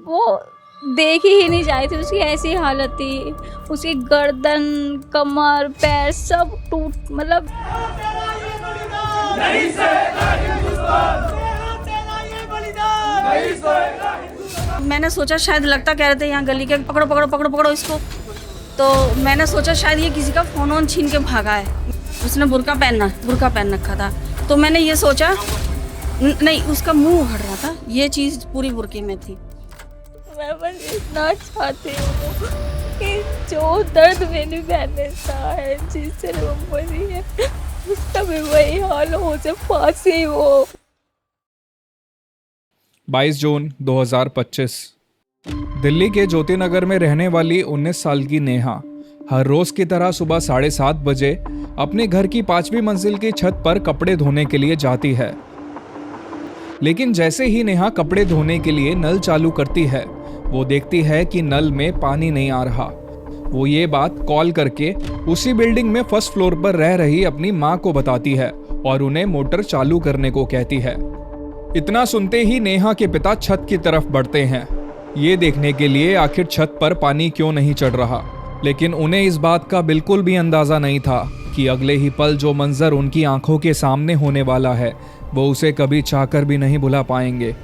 वो देखी ही नहीं जा रही थी, उसकी ऐसी हालत थी, उसकी गर्दन, कमर, पैर सब टूट मतलब। मैंने सोचा शायद लगता कह रहे थे यहाँ गली के पकड़ो पकड़ो पकड़ो पकड़ो इसको, तो मैंने सोचा शायद ये किसी का फोन ऑन छीन के भागा है। उसने बुर्का पहन रखा था, तो मैंने ये सोचा नहीं, उसका मुंह उघड़ रहा था, ये चीज़ पूरी बुर्के में थी। मैं बस इतना चाहती हूँ कि जो दर्द मेरी बहन ने सहा है, जिससे वो मरी है, उसका भी वही हाल हो, से फांसी हो। 22 जून 2025 दिल्ली के ज्योति नगर में रहने वाली 19 साल की नेहा हर रोज की तरह सुबह 7:30 बजे अपने घर की 5वीं मंजिल की छत पर कपड़े धोने के लिए जाती है। लेकिन जैसे ही नेहा कपड़े धोने के लिए नल चालू करती है, वो देखती है कि नल में पानी नहीं आ रहा। वो ये बात कॉल करके उसी बिल्डिंग में फर्स्ट फ्लोर पर रह रही अपनी माँ को बताती है और उन्हें मोटर चालू करने को कहती है। इतना सुनते ही नेहा के पिता छत की तरफ बढ़ते हैं, ये देखने के लिए आखिर छत पर पानी क्यों नहीं चढ़ रहा। लेकिन उन्हें इस बात का बिल्कुल भी अंदाजा नहीं था कि अगले ही पल जो मंजर उनकी आंखों के सामने होने वाला है, वो उसे कभी चाहकर भी नहीं भुला पाएंगे।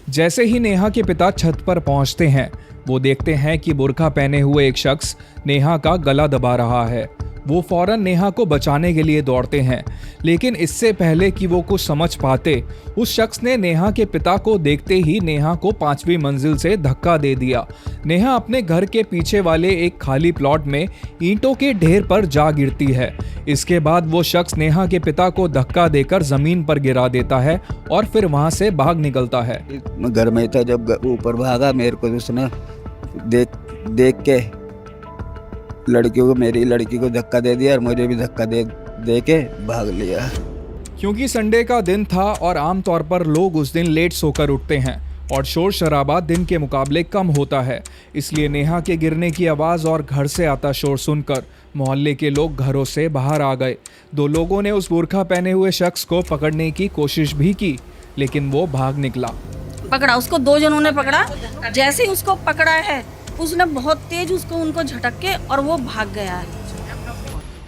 जैसे ही नेहा के पिता छत पर पहुंचते हैं, वो देखते हैं कि बुर्का पहने हुए एक शख्स नेहा का गला दबा रहा है। वो फौरन नेहा को बचाने के लिए दौड़ते हैं, लेकिन इससे पहले कि वो कुछ समझ पाते, उस शख्स ने नेहा के पिता को देखते ही नेहा को 5वीं मंजिल से धक्का दे दिया। नेहा अपने घर के पीछे वाले एक खाली प्लॉट में ईंटों के ढेर पर जा गिरती है। इसके बाद वो शख्स नेहा के पिता को धक्का देकर जमीन पर गिरा देता है और फिर वहां से भाग निकलता है। मैं घर में था, जब ऊपर भागा मेरे को उसने देख के मेरी लड़की को धक्का दे दिया और मुझे भी धक्का दे के भाग लिया। क्योंकि संडे का दिन था और आमतौर पर लोग उस दिन लेट सोकर उठते हैं और शोर शराबा दिन के मुकाबले कम होता है, इसलिए नेहा के गिरने की आवाज़ और घर से आता शोर सुनकर मोहल्ले के लोग घरों से बाहर आ गए। 2 लोगों ने उस बुर्का पहने हुए शख्स को पकड़ने की कोशिश भी की, लेकिन वो भाग निकला। पकड़ा उसको, 2 जनों ने पकड़ा। जैसे ही उसको पकड़ा है, उसने बहुत तेज उनको झटक के और वो भाग गया है।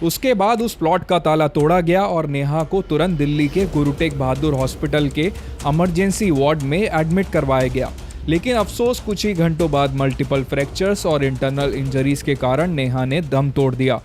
उसके बाद उस प्लॉट का ताला तोड़ा गया और नेहा को तुरंत दिल्ली के गुरु तेग बहादुर हॉस्पिटल के इमरजेंसी वार्ड में एडमिट करवाया गया। लेकिन अफसोस, कुछ ही घंटों बाद मल्टीपल फ्रैक्चर्स और इंटरनल इंजरीज के कारण नेहा ने दम तोड़ दिया।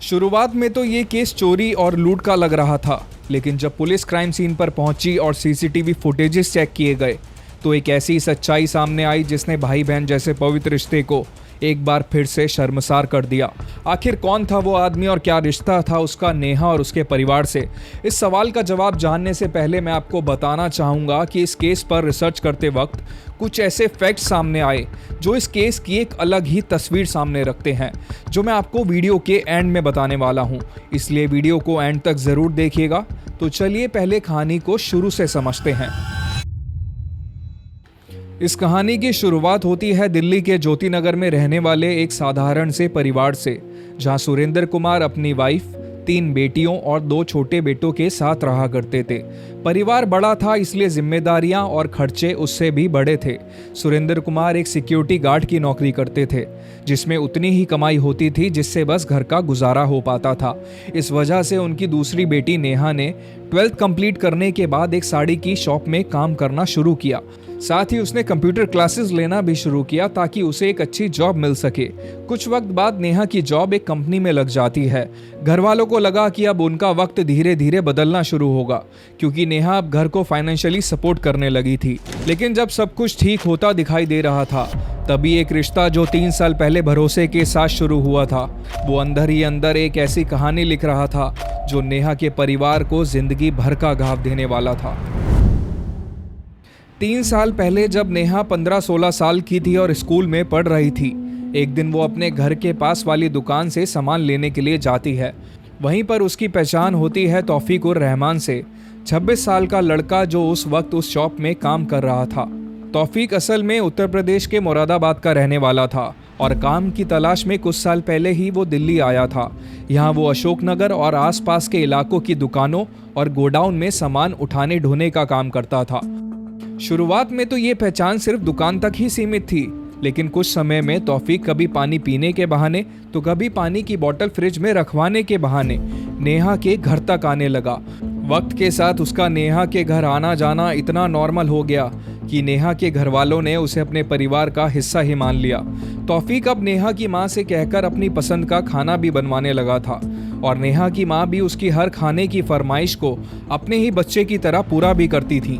शुरुआत में तो ये केस चोरी और लूट का लग रहा था, लेकिन जब पुलिस क्राइम सीन पर पहुंची और सीसीटीवी फुटेजेस चेक किए गए, तो एक ऐसी सच्चाई सामने आई जिसने भाई बहन जैसे पवित्र रिश्ते को एक बार फिर से शर्मसार कर दिया। आखिर कौन था वो आदमी और क्या रिश्ता था उसका नेहा और उसके परिवार से? इस सवाल का जवाब जानने से पहले मैं आपको बताना चाहूँगा कि इस केस पर रिसर्च करते वक्त कुछ ऐसे फैक्ट्स सामने आए जो इस केस की एक अलग ही तस्वीर सामने रखते हैं, जो मैं आपको वीडियो के एंड में बताने वाला हूँ, इसलिए वीडियो को एंड तक ज़रूर देखिएगा। तो चलिए पहले कहानी को शुरू से समझते हैं। इस कहानी की शुरुआत होती है दिल्ली के ज्योति नगर में रहने वाले एक साधारण से परिवार से, जहां सुरेंद्र कुमार अपनी वाइफ, 3 बेटियों और 2 छोटे बेटों के साथ रहा करते थे। परिवार बड़ा था, इसलिए जिम्मेदारियां और खर्चे उससे भी बड़े थे। सुरेंद्र कुमार एक सिक्योरिटी गार्ड की नौकरी करते थे, जिसमें उतनी ही कमाई होती थी जिससे बस घर का गुजारा हो पाता था। इस वजह से उनकी दूसरी बेटी नेहा ने 12th कंप्लीट करने के बाद एक साड़ी की शॉप में काम करना शुरू किया। साथ ही उसने कंप्यूटर क्लासेस लेना भी शुरू किया ताकि उसे एक अच्छी जॉब मिल सके। कुछ वक्त बाद नेहा की जॉब एक कंपनी में लग जाती है। घर वालों को लगा कि अब उनका वक्त धीरे धीरे बदलना शुरू होगा, क्योंकि नेहा अब घर को फाइनेंशियली सपोर्ट करने लगी थी। लेकिन जब सब कुछ ठीक होता दिखाई दे रहा था, तभी एक रिश्ता जो 3 साल पहले भरोसे के साथ शुरू हुआ था, वो अंदर ही अंदर एक ऐसी कहानी लिख रहा था जो नेहा के परिवार को जिंदगी भर का घाव देने वाला था। 3 साल पहले जब नेहा 15-16 साल की थी और स्कूल में पढ़ रही थी, एक दिन वो अपने घर के पास वाली दुकान से सामान लेने के लिए जाती है। वहीं पर उसकी पहचान होती है तौफीक उर रहमान से, 26 साल का लड़का जो उस वक्त उस शॉप में काम कर रहा था। तौफीक असल में उत्तर प्रदेश के मुरादाबाद का रहने वाला था और काम की तलाश में कुछ साल पहले ही वो दिल्ली आया था। यहाँ वो अशोकनगर और आसपास के इलाकों की दुकानों और गोडाउन में सामान उठाने ढोने का काम करता था। शुरुआत में तो ये पहचान सिर्फ दुकान तक ही सीमित थी, लेकिन कुछ समय में तौफीक कभी पानी पीने के बहाने तो कभी पानी की बोतल फ्रिज में रखवाने के बहाने नेहा के घर तक आने लगा। वक्त के साथ उसका नेहा के घर आना जाना इतना नॉर्मल हो गया कि नेहा के घर वालों ने उसे अपने परिवार का हिस्सा ही मान लिया। तौफीक अब नेहा की माँ से कहकर अपनी पसंद का खाना भी बनवाने लगा था और नेहा की माँ भी उसकी हर खाने की फरमाइश को अपने ही बच्चे की तरह पूरा भी करती थी।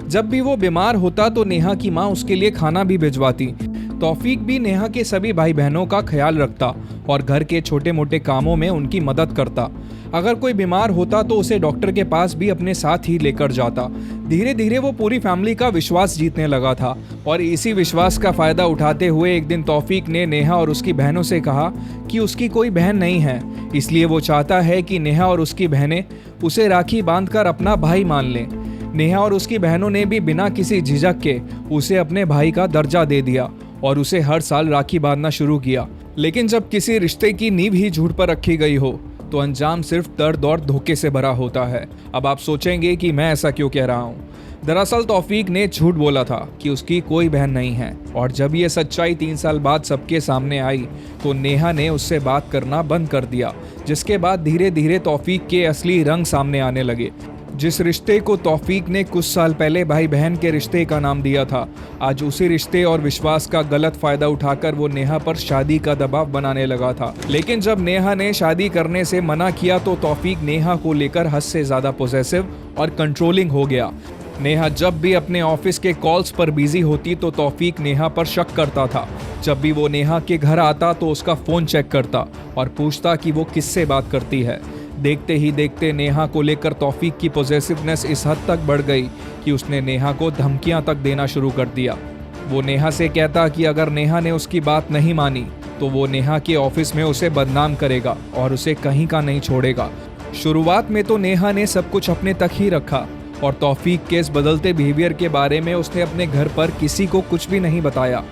जब भी वो बीमार होता तो नेहा की माँ उसके लिए खाना भी भिजवाती। तौफीक भी नेहा के सभी भाई बहनों का ख्याल रखता और घर के छोटे मोटे कामों में उनकी मदद करता। अगर कोई बीमार होता तो उसे डॉक्टर के पास भी अपने साथ ही लेकर जाता। धीरे धीरे वो पूरी फैमिली का विश्वास जीतने लगा था और इसी विश्वास का फायदा उठाते हुए एक दिन तौफीक ने नेहा और उसकी बहनों से कहा कि उसकी कोई बहन नहीं है, इसलिए वो चाहता है कि नेहा और उसकी बहनें उसे राखी बांधकर अपना भाई मान लें। नेहा और उसकी बहनों ने भी बिना किसी झिझक के उसे अपने भाई का दर्जा दे दिया और उसे हर साल राखी बांधना शुरू किया। लेकिन जब किसी रिश्ते की नींव ही झूठ पर रखी गई हो तो अंजाम सिर्फ दर्द और धोखे से भरा होता है। अब आप सोचेंगे कि मैं ऐसा क्यों कह रहा हूँ। दरअसल तौफीक ने झूठ बोला था कि उसकी कोई बहन नहीं है और जब ये सच्चाई 3 साल बाद सबके सामने आई तो नेहा ने उससे बात करना बंद कर दिया, जिसके बाद धीरे धीरे तौफीक के असली रंग सामने आने लगे। जिस रिश्ते को तौफीक ने कुछ साल पहले भाई बहन के रिश्ते का नाम दिया था, आज उसी रिश्ते और विश्वास का गलत फायदा उठाकर वो नेहा पर शादी का दबाव बनाने लगा था। लेकिन जब नेहा ने शादी करने से मना किया तो तौफीक नेहा को लेकर हद से ज्यादा पॉसेसिव और कंट्रोलिंग हो गया। नेहा जब भी अपने ऑफिस के कॉल्स पर बिजी होती तो तौफीक नेहा पर शक करता था। जब भी वो नेहा के घर आता तो उसका फोन चेक करता और पूछता कि वो किससे बात करती है। देखते ही देखते नेहा को लेकर तौफीक की पॉसेसिवनेस इस हद तक बढ़ गई कि उसने नेहा को धमकियां तक देना शुरू कर दिया। वो नेहा से कहता कि अगर नेहा ने उसकी बात नहीं मानी तो वो नेहा के ऑफिस में उसे बदनाम करेगा और उसे कहीं का नहीं छोड़ेगा। शुरुआत में तो नेहा ने सब कुछ अपने तक ही रखा और तौफीक के इस बदलते बिहेवियर के बारे में उसने अपने घर पर किसी को कुछ भी नहीं बताया।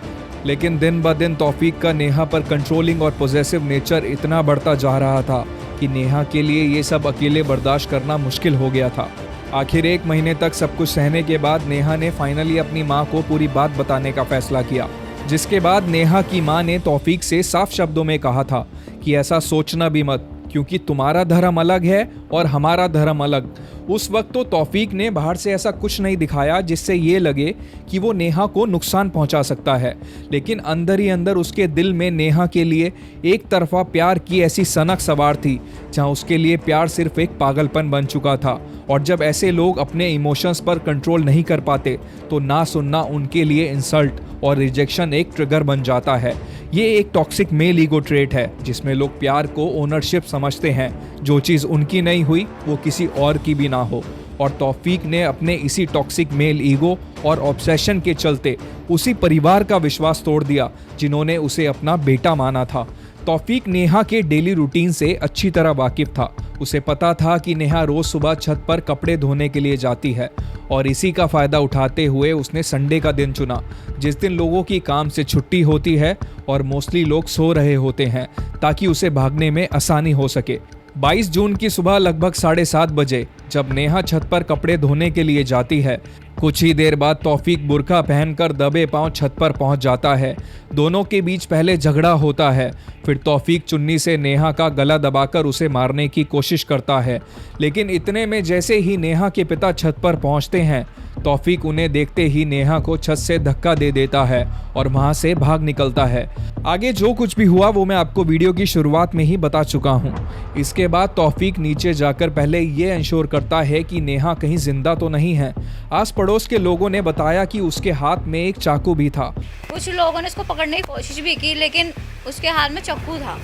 लेकिन दिन ब दिन तौफीक का नेहा पर कंट्रोलिंग और पॉसेसिव नेचर इतना बढ़ता जा रहा था कि नेहा के लिए ये सब अकेले बर्दाश्त करना मुश्किल हो गया था। आखिर 1 महीने तक सब कुछ सहने के बाद नेहा ने फाइनली अपनी माँ को पूरी बात बताने का फैसला किया, जिसके बाद नेहा की माँ ने तौफीक से साफ शब्दों में कहा था कि ऐसा सोचना भी मत, क्योंकि तुम्हारा धर्म अलग है और हमारा धर्म अलग। उस वक्त तो तौफीक ने बाहर से ऐसा कुछ नहीं दिखाया जिससे ये लगे कि वो नेहा को नुकसान पहुंचा सकता है, लेकिन अंदर ही अंदर उसके दिल में नेहा के लिए एक तरफा प्यार की ऐसी सनक सवार थी जहां उसके लिए प्यार सिर्फ एक पागलपन बन चुका था। और जब ऐसे लोग अपने इमोशंस पर कंट्रोल नहीं कर पाते तो ना सुनना उनके लिए इंसल्ट और रिजेक्शन एक ट्रिगर बन जाता है। ये एक टॉक्सिक मेल ईगो ट्रेट है जिसमें लोग प्यार को ओनरशिप समझते हैं। जो चीज़ उनकी नहीं हुई वो किसी और की भी ना हो। और तौफीक ने अपने इसी टॉक्सिक मेल ईगो और ऑब्सेशन के चलते उसी परिवार का विश्वास तोड़ दिया जिन्होंने उसे अपना बेटा माना था। तौफीक नेहा के डेली रूटीन से अच्छी तरह वाकिफ था। उसे पता था कि नेहा रोज सुबह छत पर कपड़े धोने के लिए जाती है और इसी का फ़ायदा उठाते हुए उसने संडे का दिन चुना, जिस दिन लोगों की काम से छुट्टी होती है और मोस्टली लोग सो रहे होते हैं, ताकि उसे भागने में आसानी हो सके। 22 जून की सुबह लगभग 7:30 बजे जब नेहा छत पर कपड़े धोने के लिए जाती है, कुछ ही देर बाद तौफीक बुर्का पहनकर दबे पांव छत पर पहुंच जाता है। दोनों के बीच पहले झगड़ा होता है, फिर तौफीक चुन्नी से नेहा का गला दबाकर उसे मारने की कोशिश करता है। लेकिन इतने में जैसे ही नेहा के पिता छत पर पहुंचते हैं, तौफीक उन्हें देखते ही नेहा को छत से धक्का दे देता है और वहां से भाग निकलता है। आगे जो कुछ भी हुआ वो मैं आपको वीडियो की शुरुआत में ही बता चुका हूं। इसके बाद तौफीक नीचे जाकर पहले ये इंश्योर करता है कि नेहा कहीं जिंदा तो नहीं है। आस पड़ोस के लोगों ने बताया कि उसके हाथ में एक चाकू भी था। कुछ लोगों ने उसको पकड़ने की कोशिश भी की, लेकिन उसके हाथ में चाकू था।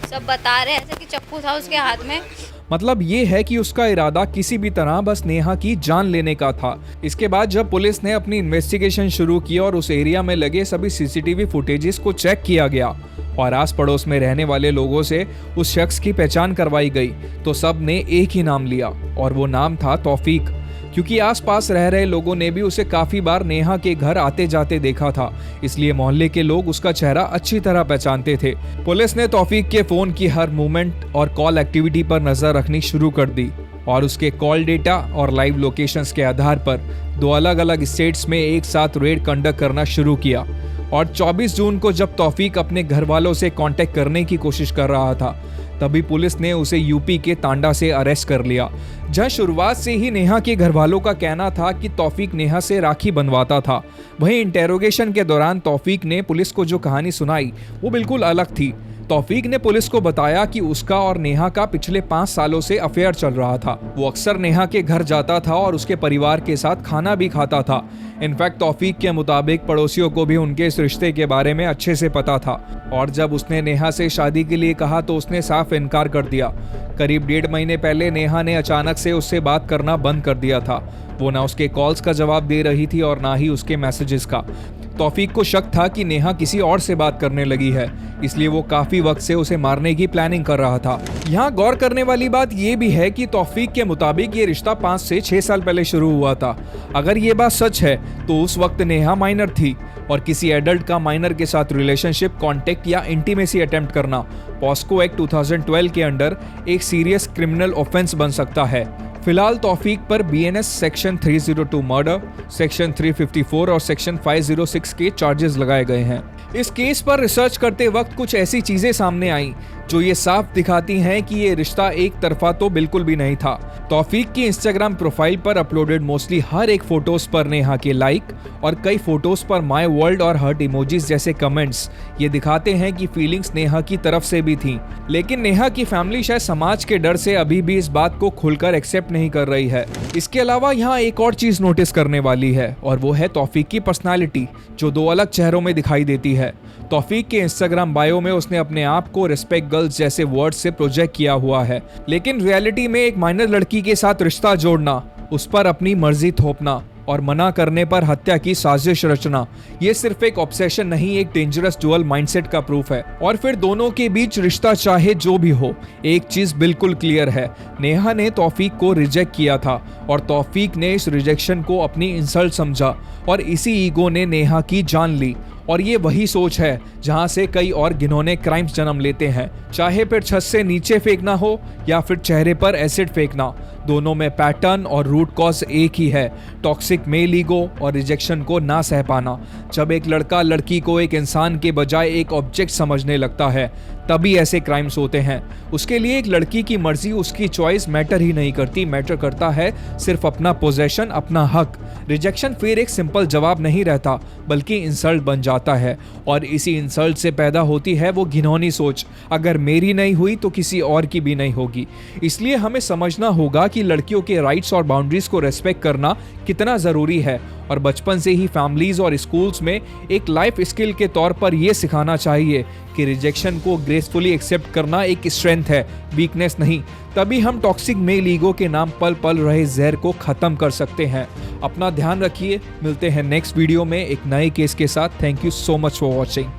सब बता रहे ऐसे कि चाकू था उसके हाथ में। मतलब ये है कि उसका इरादा किसी भी तरह बस नेहा की जान लेने का था। इसके बाद जब पुलिस ने अपनी इन्वेस्टिगेशन शुरू की और उस एरिया में लगे सभी सीसीटीवी फुटेजेस को चेक किया गया और आस पड़ोस में रहने वाले लोगों से उस शख्स की पहचान करवाई गई, तो सब ने एक ही नाम लिया और वो नाम था तौफीक। क्योंकि आसपास रह रहे लोगों ने भी उसे काफी बार नेहा के घर आते जाते देखा था, इसलिए मोहल्ले के लोग उसका चेहरा अच्छी तरह पहचानते थे। पुलिस ने तौफीक के फोन की हर मूवमेंट और कॉल एक्टिविटी पर नजर रखनी शुरू कर दी और उसके कॉल डेटा और लाइव लोकेशंस के आधार पर 2 अलग अलग स्टेट्स में एक साथ रेड कंडक्ट करना शुरू किया। और 24 जून को जब तौफीक अपने घर वालों से कांटेक्ट करने की कोशिश कर रहा था, तभी पुलिस ने उसे यूपी के तांडा से अरेस्ट कर लिया, जहां शुरुआत से ही नेहा के घर वालों का कहना था कि तौफीक नेहा से राखी बनवाता था। वहीं इंटेरोगेशन के दौरान तौफीक ने पुलिस को जो कहानी सुनाई वो बिल्कुल अलग थी। तौफीक ने पुलिस को बताया कि उसका और नेहा का पिछले 5 सालों से अफेयर चल रहा था। वो अक्सर नेहा के घर जाता था और उसके परिवार के साथ खाना भी खाता था। इनफैक्ट तौफीक के मुताबिक पड़ोसियों को भी उनके इस रिश्ते के बारे में अच्छे से पता था, और जब उसने नेहा से शादी के लिए कहा तो उसने साफ इनकार कर दिया। करीब 1.5 महीने पहले नेहा ने अचानक से उससे बात करना बंद कर दिया था। वो ना उसके कॉल्स का जवाब दे रही थी और ना ही उसके मैसेजेस का। तौफीक को शक था कि नेहा किसी और से बात करने लगी है, इसलिए वो काफी वक्त से उसे मारने की प्लानिंग कर रहा था। यहाँ गौर करने वाली बात ये भी है कि तौफीक के मुताबिक ये रिश्ता 5 से 6 साल पहले शुरू हुआ था। अगर ये बात सच है तो उस वक्त नेहा माइनर थी, और किसी एडल्ट का माइनर के साथ रिलेशनशिप, कांटेक्ट या इंटीमेसी अटेम्प्ट करना पॉस्को एक्ट 2012 के अंडर एक सीरियस क्रिमिनल ऑफेंस बन सकता है। फिलहाल तौफीक पर BNS सेक्शन 302 मर्डर, सेक्शन 354 और सेक्शन 506 के चार्जेस लगाए गए हैं। इस केस पर रिसर्च करते वक्त कुछ ऐसी चीजें सामने आईं जो ये साफ दिखाती हैं कि ये रिश्ता एक तरफा तो बिल्कुल भी नहीं था। तौफीक की इंस्टाग्राम प्रोफाइल पर अपलोडेड मोस्टली हर एक फोटोज पर नेहा के लाइक और कई फोटोज पर माय वर्ल्ड और हर्ट इमोजीज जैसे कमेंट्स ये दिखाते हैं कि फीलिंग्स नेहा की तरफ से भी थीं। लेकिन नेहा की फैमिली शायद समाज के डर से अभी भी इस बात को खुलकर एक्सेप्ट नहीं कर रही है। इसके अलावा यहाँ एक और चीज नोटिस करने वाली है, और वो है तौफीक की पर्सनालिटी, जो 2 अलग चेहरों में दिखाई देती है। तौफीक के इंस्टाग्राम बायो में उसने अपने आप को रिस्पेक्ट गर्ल्स जैसे वर्ड्स से प्रोजेक्ट किया हुआ है, लेकिन रियलिटी में एक माइनर लड़की के साथ रिश्ता जोड़ना, उस पर अपनी मर्जी थोपना और मना करने पर हत्या की साजिश रचना, ये सिर्फ एक ऑब्सेशन नहीं, एक डेंजरस डुअल माइंडसेट का प्रूफ है। और फिर दोनों के बीच रिश्ता चाहे जो भी हो, एक चीज बिल्कुल क्लियर है, नेहा ने तौफीक को रिजेक्ट किया था और तौफीक ने इस रिजेक्शन को अपनी इंसल्ट समझा और इसी ईगो ने नेहा की जान ली। और ये वही सोच है जहां से कई और घिनौने क्राइम्स जन्म लेते हैं, चाहे फिर छत से नीचे फेंकना हो या फिर चेहरे पर एसिड फेंकना, दोनों में पैटर्न और रूट कॉज एक ही है, टॉक्सिक मेल ईगो और रिजेक्शन को ना सह पाना। जब एक लड़का लड़की को एक इंसान के बजाय एक ऑब्जेक्ट समझने लगता है, तभी ऐसे क्राइम्स होते हैं। उसके लिए एक लड़की की मर्जी, उसकी चॉइस मैटर ही नहीं करती, मैटर करता है सिर्फ अपना पोजेशन, अपना हक। रिजेक्शन फिर एक सिंपल जवाब नहीं रहता, बल्कि इंसल्ट बन जाता है, और इसी इंसल्ट से पैदा होती है वो घिनौनी सोच, अगर मेरी नहीं हुई तो किसी और की भी नहीं होगी। इसलिए हमें समझना होगा कि लड़कियों के राइट्स और बाउंड्रीज को रेस्पेक्ट करना कितना ज़रूरी है, और बचपन से ही फैमिलीज और स्कूल्स में एक लाइफ स्किल के तौर पर यह सिखाना चाहिए कि रिजेक्शन को ग्रेसफुली एक्सेप्ट करना एक स्ट्रेंथ है, वीकनेस नहीं। तभी हम टॉक्सिक मेल ईगो के नाम पल पल रहे जहर को खत्म कर सकते हैं। अपना ध्यान रखिए, मिलते हैं नेक्स्ट वीडियो में एक नए केस के साथ। Thank you so much for watching.